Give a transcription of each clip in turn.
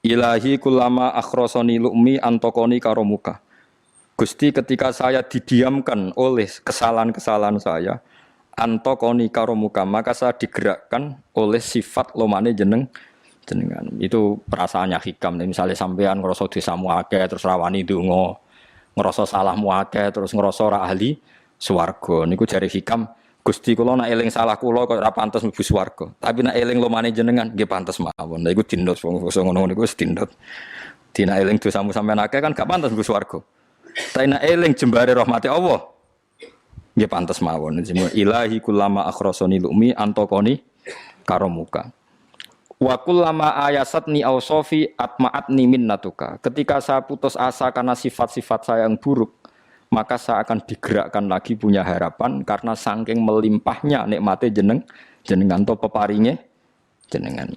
Ilahi kulama akhrosoni lu'mi antokoni karomuka. Gusti ketika saya didiamkan oleh kesalahan-kesalahan saya, antokoni karomuka, maka saya digerakkan oleh sifat lomane jenengan. Itu perasaannya hikam. Misalnya sampean ngerasa dosamu akeh terus rawani donga, ngerasa salahmu akeh terus ngerasa ora ahli swarga. Niku jare hikam, Gusti kula nek eling salah kula kok ora pantes mlebu swarga. Tapi nek eling lomane jenengan nggih pantes mawon. Lha iku dindot wong ngono niku wis dindot. Dina eling dosamu sampean akeh kan gak pantes mlebu swarga. Tapi nek eling jembare rahmati Allah nggih pantes mawon. Ilahi kullama akhrasani lumi antokoni karomuka. Wa kullama ayasatni ausofi atma'atni minnatuka. Ketika saya putus asa karena sifat-sifat saya yang buruk, maka saya akan digerakkan lagi punya harapan karena saking melimpahnya nikmate jenengan to peparinge jenengan.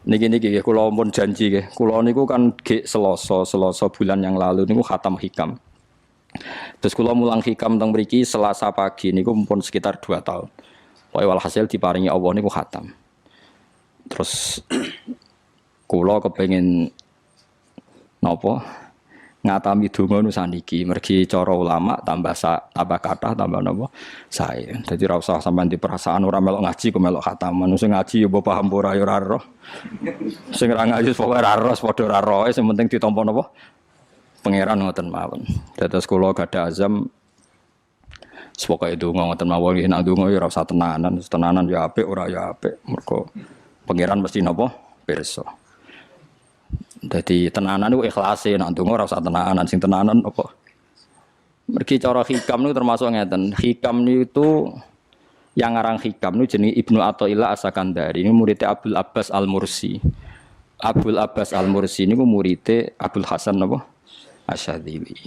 Niki kula pun janji nggih. Kula niku kan ge Selasa bulan yang lalu niku khatam hikam. Terus kula mulang hikam teng mriki Selasa pagi niku pun sekitar 2 tahun. Pokoke walhasil diparingi Allah niku khatam. Terus kula kepengin napa? Ngatami donga nu saniki mergi cara ulama tambah kathah tambah napa sae. Dadi ora usah sampean di perasaan ora melok ngaji kok melok khataman. Sing ngaji ya mbok paham ora ya ora roh. Sing ora ngaji pokoke ora roh padha ora roh, sing penting ditampa napa pangeran ngoten mawon. Dados kula gadah azam pokoke donga ngoten mawon nggih nek donga ya ora usah tenanan ya apik ora ya apik. Mergo pangeran mesti napa pirsa. Jadi tenanan itu ikhlase, nak ndonga ora usah tenanan, sing tenanan apa? Mergi cara hikam niku termasuk ngeten. Hikam niku yang ngarang hikam niku jenenge Ibnu Athaillah As-Sakandari. Ini muridnya Abdul Abbas Al-Mursi. Abdul Abbas Al-Mursi niku muridnya Abdul Hasan napa? Asyadzili.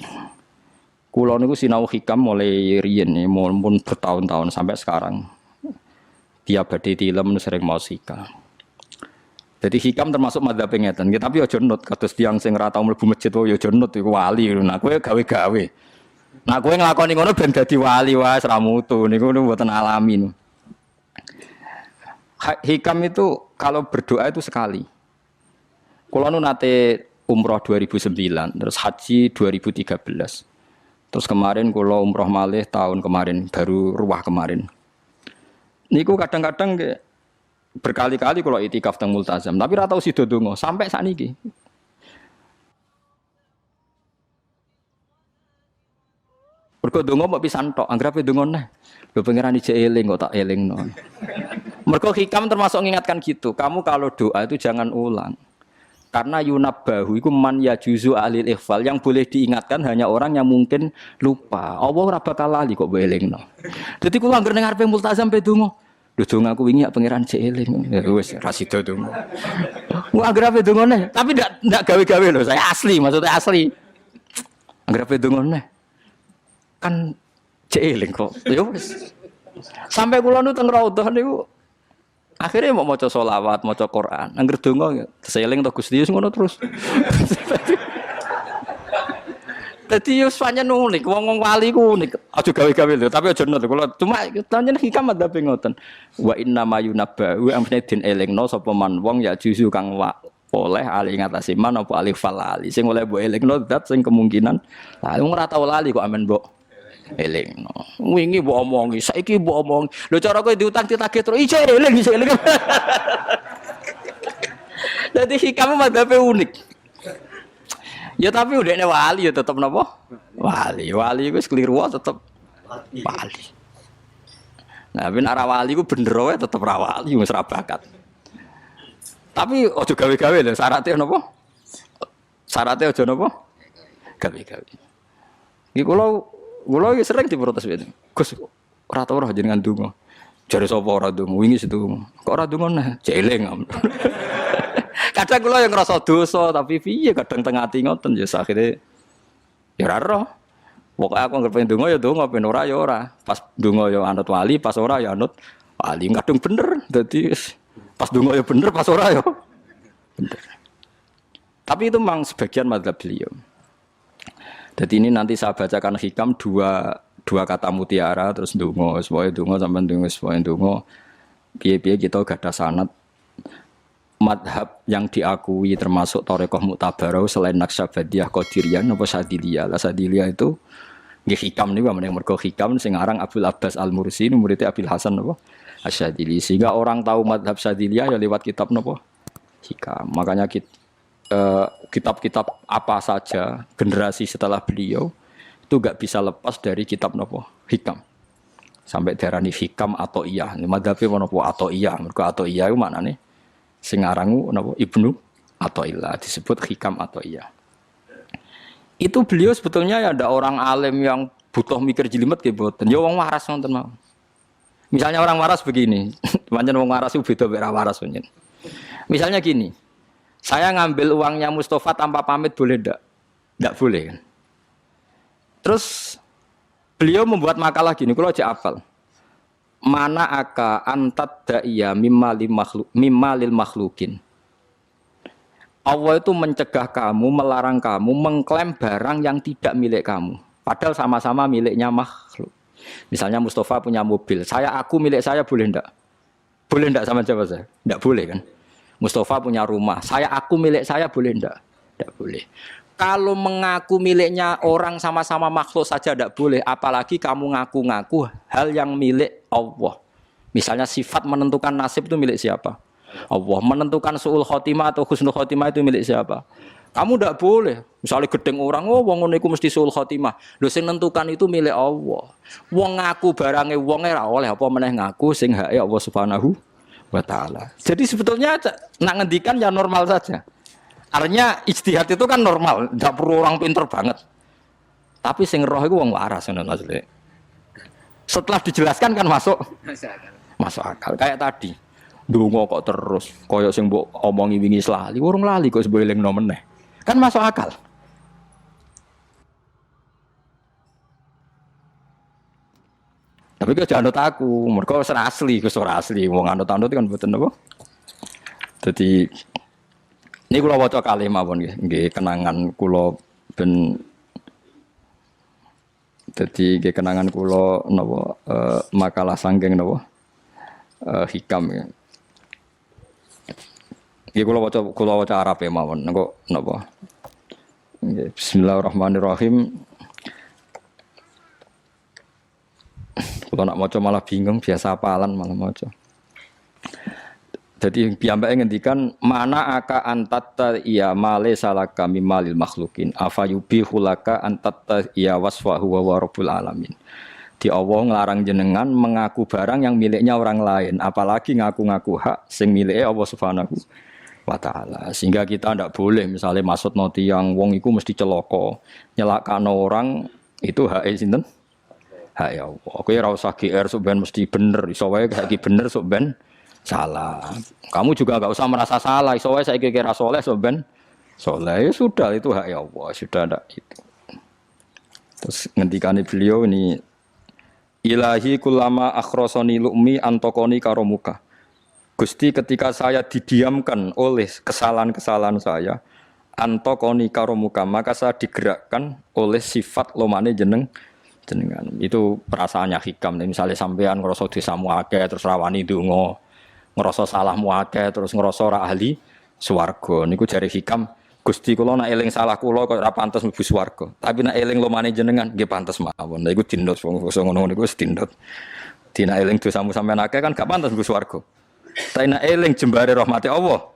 Kula niku sinau hikam mulai riyen pun bertahun-tahun sampai sekarang. Dia badhe tilem sering maos hikam. Jadi hikam termasuk madzhab ngeten, tapi aja nut kados tiyang sing ora tau mlebu masjid wae aja nut iku wali. Nah kowe gawe-gawe. Nah kowe nglakoni ngono ben dadi wali wae ora mutu niku mboten alami. Hikam itu kalau berdoa itu sekali. Kula nu nate umroh 2009, terus haji 2013. Terus kemarin kula umroh malih tahun kemarin, baru ruwah kemarin. Niku kadang-kadang berkali-kali kalau itikaf teng multazam, tapi ora tau sida donga sampai sakniki. Mergo donga mbok pisan tok, anggere donga neh. Lho pangeran ijek eling kok tak elingno. Mergo hikam termasuk mengingatkan gitu, kamu kalau doa itu jangan ulang. Karena yunabbahu iku man yajuzu alil ikhfal, yang boleh diingatkan hanya orang yang mungkin lupa. Allah ora bakal lali kok mbok elingno. Dadi kula anggere ning ngarepe multazam pe donga. Lho donga aku wingi pangeran cek eling. Ya wis ra sida donga. Wah agrape dongane, tapi ndak gawe-gawe lho, saya asli, maksudnya asli. Agrape dongane. Kan cek eling kok. Ya wis. Sampai kula nu teng raudhah niku akhirnya mau maca selawat, maca Quran. Angger donga seling to Gusti ngono terus. Dadi yo pancen unik, wong wali ku unik. Aja gawe-gawe lho, tapi aja nut kula. Cuma pancen hikam madzhab ngoten. Wa inna ma yunabba wa amne din elingno sapa man wong ya juzu kang oleh ali ngatasi man apa alif falali. Sing oleh mbok elingno zat sing kemungkinan lah wong ora tau lali kok amen mbok elingno. Wingi mbok omongi, saiki mbok omongi. Lho cara kowe diutang ditagih terus iso eling. Dadi hikam madzhab unik. Ya tapi udahnya wali ya tetap napa? Wali itu keliru tetap wali. Nah, ben arah wali ku bener wae tetep ra wali wis ra bakat. Tapi aja gawe-gawe lho, syaratnya napa? Syaratnya aja napa? Gawe-gawe. Iki kula sering diprotes wene. Gus ora tau ora jenengan donga. Jare sapa ora donga? Wingi sedonga. Kok ora donga nah? Jeleng. Kadang kula yang ngerasa dosa tapi piye kadang tengah ati ngoten ya akhire ya ora roh. Pokoke aku anggere pengen donga ya donga, ben ora ya ora. Pas donga ya anut wali, pas ora ya anut wali. Kadang bener. Dadi pas donga ya bener, pas ora ya bener. Tapi itu memang sebagian mazhab beliau. Jadi ini nanti saya bacakan hikam dua kata mutiara terus ndonga, supaya ndonga sampean ndonga, supaya ndonga piye-piye kita gak ada sanad madhab yang diakui termasuk Thariqah Mu'tabarah selain Naqsyabandiyah, Qadiriyah napa Sadiliyah. Lah Sadiliyah itu nggih hikam niku meneh mergo hikam sing aran Abdul Abbas Al-Mursi muridé Abil Hasan napa Asy-Syadzili. Sehingga orang tahu madhab Sadiliyah ya lewat kitab napa hikam. Makanya kitab-kitab apa saja generasi setelah beliau itu gak bisa lepas dari kitab napa hikam. Sampai darani hikam atau iya. Madhabe napa atau iya. Mergo atau iya iku maknane sing arangu napa Ibnu Athaillah disebut hikam atau iya. Itu beliau sebetulnya ya ada orang alim yang butuh mikir jelimet nggih mboten. Ya wong waras wonten mawon. Misalnya orang waras begini, pancen wong waras itu beda mek waras pancen. Misalnya gini, saya ngambil uangnya Mustafa tanpa pamit boleh ndak? Ndak boleh kan? Terus beliau membuat makalah gini, kalau aja hafal. Mana aka antat da'iya mimma lil makhlukin. Allah itu mencegah kamu, melarang kamu mengklaim barang yang tidak milik kamu. Padahal sama-sama miliknya makhluk. Misalnya Mustafa punya mobil, aku milik saya boleh ndak? Boleh ndak sama siapa saya? Ndak boleh kan? Mustafa punya rumah, aku milik saya boleh ndak? Ndak boleh. Kalau mengaku miliknya orang sama-sama makhluk saja tidak boleh, apalagi kamu ngaku-ngaku hal yang milik Allah. Misalnya sifat menentukan nasib itu milik siapa? Allah. Menentukan su'ul khotimah atau husnul khotimah itu milik siapa? Kamu tidak boleh. Misalnya gedeng orang, wong ngono iku mesti su'ul khotimah. Lho sing nentukan itu milik Allah. Wong ngaku barange wonge ora oleh apa meneh ngaku sing hake Allah Subhanahu wa taala. Jadi sebetulnya nak ngendikan ya normal saja. Artinya ijtihad itu kan normal, tidak perlu orang pinter banget. Tapi sing roh itu wong waras ngono maksudnya. Setelah dijelaskan kan masuk akal. Kayak tadi. Ndonga kok terus koyo sing mbok omongi wingi lali, urung lali kok sebab elingno meneh. Kan masuk akal. Tapi kok jangan anut aku, mergo wis asli, ora asli. Wong anut-anut kan mboten apa. Dadi ini kula waca kalih mawon nggih kenangan kula ben dadi nggih kenangan kula napa makalah sanggeng napa hikam ya. Nggih kula waca Arabe mawon engko napa. Nggih bismillahirrahmanirrahim. Kula nak maca malah bingung biasa hafalan malah maca. Jadi piyambake ngendikan mana aka antatta iya male salaka mimalil makhlukin afayubihu laka antatta iya wasfahu wa rabbul alamin. Di Allah nglarang jenengan mengaku barang yang miliknya orang lain, apalagi ngaku-ngaku hak sing milike Allah Subhanahu wa taala. Sehingga kita ndak boleh misalnya maksudno tiyang wong iku mesti celaka, nyelakano orang itu hak sinten? Hak ya Allah. Kowe ora usah GR sok ben mesti bener, iso wae saiki bener sok ben salah. Kamu juga enggak usah merasa salah. Soalnya saya kira soleh, soben soleh ya sudah itu hak ya Allah, sudah ada itu. Terus ngendikane beliau ini ilahi kulama akhrosoni lu'mi antokoni karomuka. Gusti ketika saya didiamkan oleh kesalahan-kesalahan saya antokoni karomuka maka saya digerakkan oleh sifat lomane jenengan. Itu perasaannya hikam. Misalnya sampean ngerasa dosamu akeh terus rawani donga. Ngerasa salahmu akeh terus ngerasa ora ahli swarga niku jare hikam Gusti kula nek eling salah kula kok ora pantes mlebu swarga tapi nek eling lomane jenengan nggih pantes mawon lha iku dindot wong ngono niku wis dindot dina eling dosamu sampean akeh kan gak pantes mlebu swarga tapi nek eling jembare rahmati Allah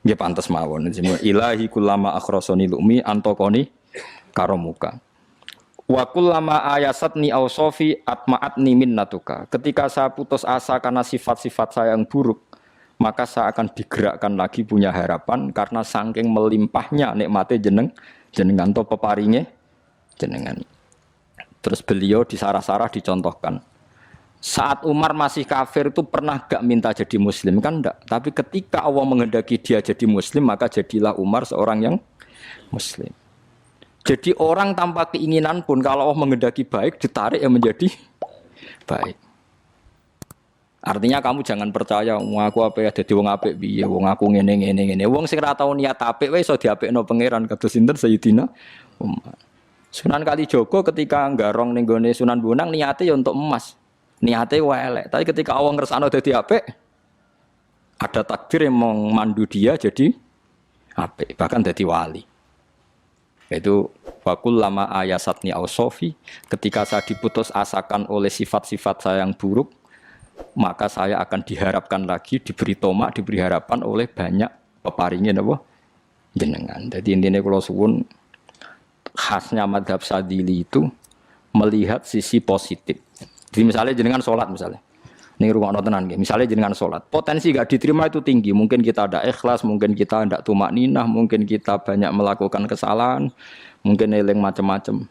nggih pantes mawon ilahi kullama akhrasani lumi antokoni karomuka wa kullama ayasatni ausofi atma'atni minnatuka. Ketika saya putus asa karena sifat-sifat saya yang buruk, maka saya akan digerakkan lagi punya harapan karena saking melimpahnya nikmate jenengan to peparinge jenengan. Terus beliau di sarah-sarah dicontohkan. Saat Umar masih kafir itu pernah gak minta jadi muslim kan enggak, tapi ketika Allah menghendaki dia jadi muslim maka jadilah Umar seorang yang muslim. Jadi orang tanpa keinginan pun kalau Allah menghendaki baik ditarik yang menjadi baik. Artinya kamu jangan percaya wong aku apik ya dadi wong apik piye, wong aku ngene. Wong sing ora tau niat apik wae iso diapikno pangeran kados sinten Sayyidina Umar. Sunan Kalijogo ketika nggarong ning gone Sunan Bonang niate ya untuk emas. Niate wae elek. Tapi ketika Allah ngersakno dadi apik, ada takdir yang memandu dia jadi apik, bahkan dadi wali. Itu wakul lama ayasatni ausofi, ketika saya diputus asakan oleh sifat-sifat saya yang buruk, maka saya akan diharapkan lagi, diberi tomak, diberi harapan oleh banyak peparingin apa jenengan. Jadi intinya kalau suwun khasnya madhab Sadili itu melihat sisi positif. Jadi misalnya jenengan sholat misalnya, ini rumah tenan, misalnya jenengan sholat, potensi gak diterima itu tinggi. Mungkin kita ada ikhlas, mungkin kita ada tumak ninah, mungkin kita banyak melakukan kesalahan, mungkin eling macam-macam.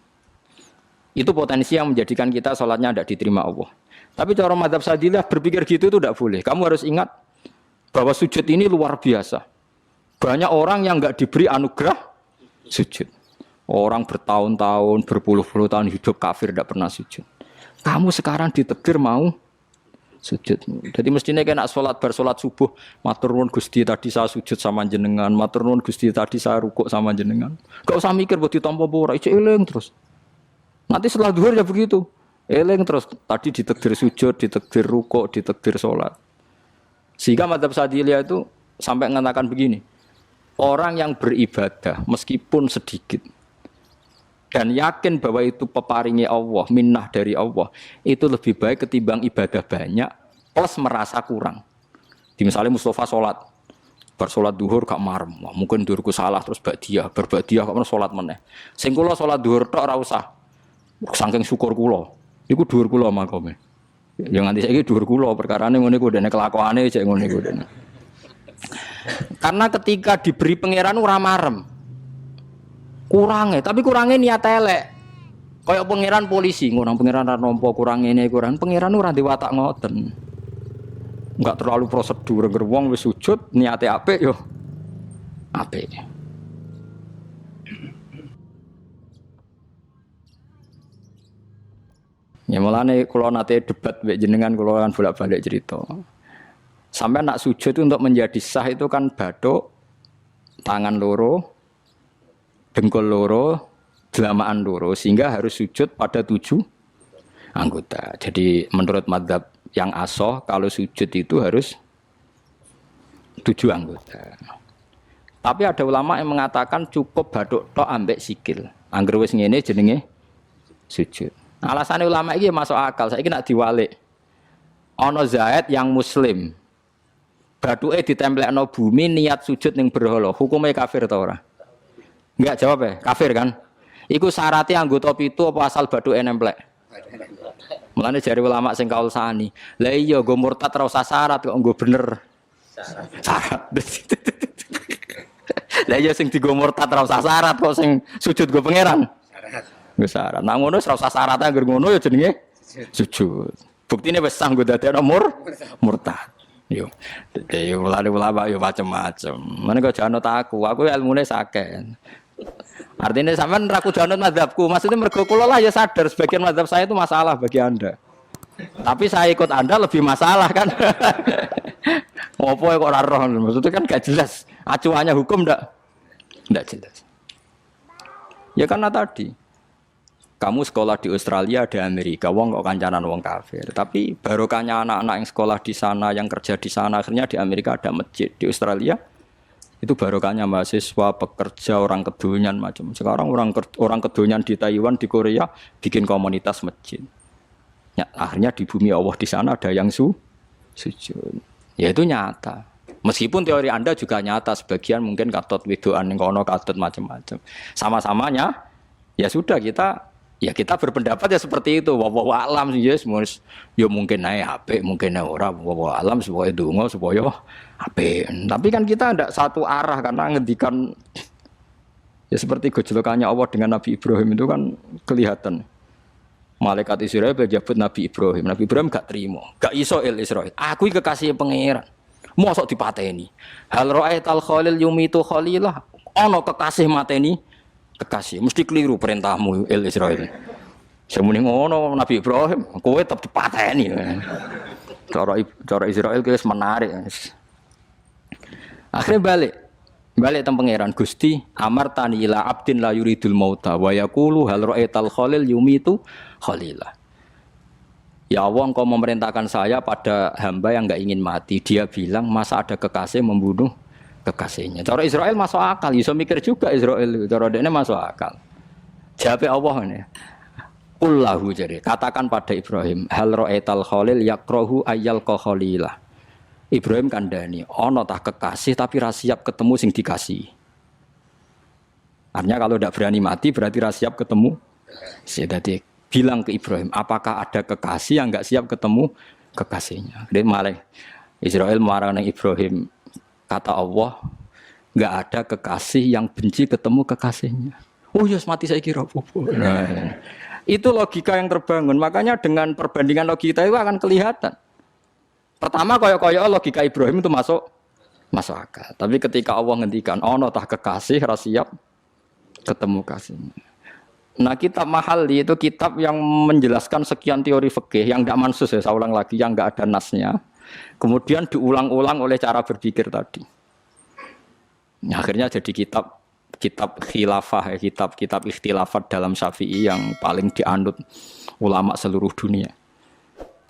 Itu potensi yang menjadikan kita sholatnya tidak diterima Allah. Tapi cara madhab Sadilah berpikir gitu itu tidak boleh. Kamu harus ingat bahwa sujud ini luar biasa. Banyak orang yang nggak diberi anugerah sujud. Orang bertahun-tahun, berpuluh-puluh tahun hidup kafir tidak pernah sujud. Kamu sekarang ditakdir mau sujud. Jadi mestinya kena sholat bersolat subuh, matur nuwun Gusti tadi saya sujud sama jenengan, matur nuwun Gusti tadi saya rukuk sama jenengan. Gak usah mikir buat ditampa ora, ijo eling terus. Nanti setelah zuhur ya begitu. Eling terus tadi ditakdir sujud, ditakdir rukuk, ditakdir sholat. Sehingga madhab Sadiliyah itu sampai mengatakan begini. Orang yang beribadah meskipun sedikit dan yakin bahwa itu peparingnya Allah, minnah dari Allah, itu lebih baik ketimbang ibadah banyak plus merasa kurang. Di misalnya Mustafa sholat, bersolat duhur gak marem, mungkin duhurku salah terus berbadiah kok sholat meneh. Sing kula sholat duhur tok ora usah, saking syukur kula, iku duhur kula makome. Ya nganti saiki duhur kula perkarane ngene iku dene kelakuane cek ngene iku dene. Karena ketika diberi pangeran ora marem. Kurangnya, tapi kurangnya niat elek. Kayak pangeran polisi, ngurang pangeran ra nampa kurang ini, kurang pangeran ora diwatak ngoten. Enggak terlalu prosedur, wong wis sujud niate apik yo apik. Ya mulane kula nate debat mbek jenengan kula kan bolak-balik cerita. Sampai nak sujud itu untuk menjadi sah itu kan bathuk, tangan loro, dengkul loro, delamaan loro, sehingga harus sujud pada 7 anggota. Jadi menurut madhab yang asoh, kalau sujud itu harus 7 anggota. Tapi ada ulama yang mengatakan cukup bathuk tok ambek sikil. Angger wis ngene jenenge sujud. Alasannya ulama ini masuk akal. Saiki nak diwalik. Ana Zaid yang muslim. Bathuke ditemplekno bumi niat sujud ning berhala. Hukumnya kafir ta ora? Enggak jawab ya, kafir kan? Iku syaratnya anggota pitu apa asal bathuke nemplek? Mulane jari ulama sing kaul sani. Lah iya nggo murtad ora usah syarat kok nggo bener. Syarat. Lah iya sing digo murtad ora usah syarat kok sing sujud nggo pangeran. Syarat. Nggo syarat. Nah ngono ora usah syarat anggere ngono ya jenenge sujud. Buktine wis sah nggo dadekno murtad. Yo. Yo ulama yo macam-macam. Mene kok janut aku ilmune sakeh. Artinya sampean ra kudu anut mazhabku. Maksudnya mergo kula lah ya sadar sebagian mazhab saya itu masalah bagi Anda. Tapi saya ikut Anda lebih masalah kan. Ngopo kok ora roh? Maksudnya kan gak jelas. Acuannya hukum ndak jelas. Ya karena tadi kamu sekolah di Australia, di Amerika, wong kok kancanan wong kafir. Tapi barokahnya anak-anak yang sekolah di sana, yang kerja di sana, akhirnya di Amerika ada masjid. Di Australia itu barokahnya mahasiswa, pekerja, orang kedonyan macam. Sekarang orang kedonyan di Taiwan, di Korea bikin komunitas masjid. Ya, akhirnya di bumi Allah di sana ada yang sujud. Ya itu nyata. Meskipun teori Anda juga nyata, sebagian mungkin katut wedoan ning kono, katut macam-macam. Sama-samanya ya sudah kita berpendapat ya seperti itu. Wallahu alam yes, ya mungkin naik HP, mungkin naik ora. Wallahu alam supaya donga supaya HP. Tapi kan kita tidak satu arah karena ngendikan ya seperti gejolokannya Allah dengan Nabi Ibrahim itu kan kelihatan. Malaikat Israel berjabut Nabi Ibrahim. Nabi Ibrahim gak terima, gak iso Israel. Aku iki kekasih pangeran. Mosok dipateni. Hal ra'aital khalil yumitu khalilah. Ana kekasih mateni kekasih, mesti keliru perintahmu Israel. Semune ngono Nabi Ibrahim, kowe tetep dipateni. Cara Israel wis menarik. Akhirnya balik Balik teng pangeran Gusti, amartani ila abdin la yuridul mauta wa yaqulu hal ra'aital khalil yumitu khalila. Ya Allah, Engkau memerintahkan saya pada hamba yang enggak ingin mati. Dia bilang, masa ada kekasih membunuh kekasihnya. Cara Israel masuk akal, iso mikir juga Israel. Cara dekne masuk akal. Jawab Allah ini. Qul lahu jadi, katakan pada Ibrahim, hal ra'aital khalil yakrahu ayyal khalilah. Ibrahim kandhani, ana tah kekasih tapi ra siap ketemu sing dikasih. Artinya kalau tidak berani mati berarti ra siap ketemu. Jadi bilang ke Ibrahim, apakah ada kekasih yang enggak siap ketemu kekasihnya? Dia malah Israel marah dengan Ibrahim, kata Allah, enggak ada kekasih yang benci ketemu kekasihnya. Oh yes, mati saya kira apa-apa. Nah, itu logika yang terbangun. Makanya dengan perbandingan logika itu akan kelihatan. Pertama koyo-koyo logika Ibrahim itu masuk akal. Tapi ketika Allah ngendikan, ono tah kekasih ra siap ketemu kasihnya. Nah, kitab Mahalli itu kitab yang menjelaskan sekian teori fikih yang enggak mansus ya, saya ulang lagi, yang enggak ada nasnya. Kemudian diulang-ulang oleh cara berpikir tadi. Nah, akhirnya jadi kitab khilafah, kitab ikhtilafat dalam Syafi'i yang paling dianut ulama seluruh dunia.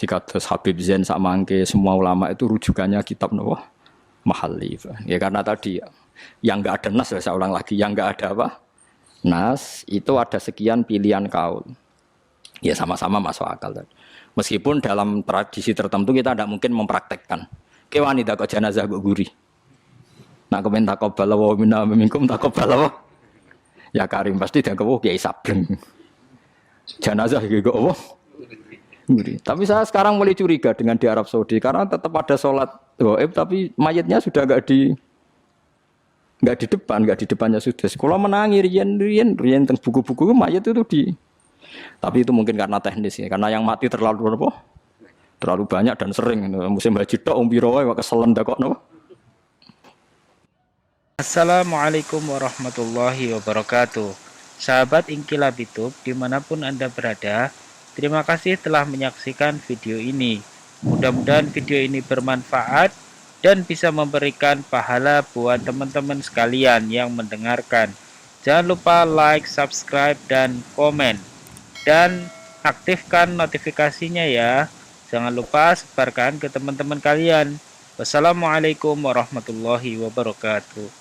Jika terus Habib Zain sak mangke semua ulama itu rujukannya kitab Nawawi Mahalli. Ya karena tadi yang enggak ada nas, saya ulang lagi, yang enggak ada apa? Nas itu ada sekian pilihan kaul. Ya sama-sama masuk akal tadi. Meskipun dalam tradisi tertentu kita tidak mungkin mempraktekkan. Ke wanita kok jenazah kok guri. Nak komen taqabbala wa minna minkum taqabbala. Ya Karim pasti dia kewo kiai sableng. Jenazah iki kok apa? Tapi saya sekarang mulai curiga dengan di Arab Saudi karena tetap ada sholat gaib tapi mayatnya sudah enggak di depannya sudah. Kalau menangi rian tentang buku-buku mayat itu tapi itu mungkin karena teknis ya, karena yang mati terlalu banyak dan sering. Musim haji tok umpiro wae keselen dak kok napa. Assalamualaikum warahmatullahi wabarakatuh. Sahabat Inkilab YouTube dimanapun Anda berada, terima kasih telah menyaksikan video ini. Mudah-mudahan video ini bermanfaat dan bisa memberikan pahala buat teman-teman sekalian yang mendengarkan. Jangan lupa like, subscribe, dan komen. Dan aktifkan notifikasinya ya. Jangan lupa sebarkan ke teman-teman kalian. Wassalamualaikum warahmatullahi wabarakatuh.